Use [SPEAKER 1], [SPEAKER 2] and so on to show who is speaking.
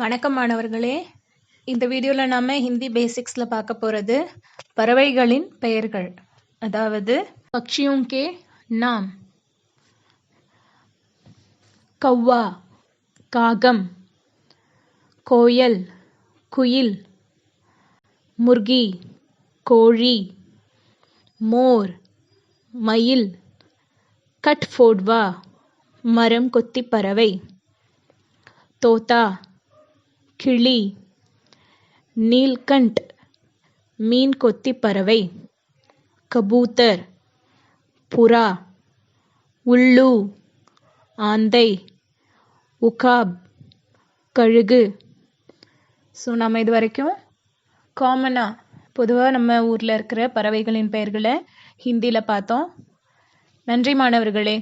[SPEAKER 1] வணக்கம் மாணவர்களே. இந்த வீடியோவில் நாம் ஹிந்தி பேசிக்ஸில் பார்க்க போகிறது பறவைகளின் பெயர்கள், அதாவது பக்ஷியோं के नाम. कौवा, कागम, कोयल, कुயில், मुर्गी, கோழி, மோர், மயில், கட்ஃபோட்வா, மரம் கொத்தி பறவை, தோதா, கிளி, நீல்கண்ட், மீன் கொத்தி பறவை, கபூத்தர், புறா, உள்ளு, ஆந்தை, உகாப், கழுகு. ஸோ நம்ம இது வரைக்கும் காமனாக பொதுவாக நம்ம ஊரில் இருக்கிற பறவைகளின் பெயர்களை ஹிந்தியில் பார்த்தோம். நன்றி மாணவர்களே.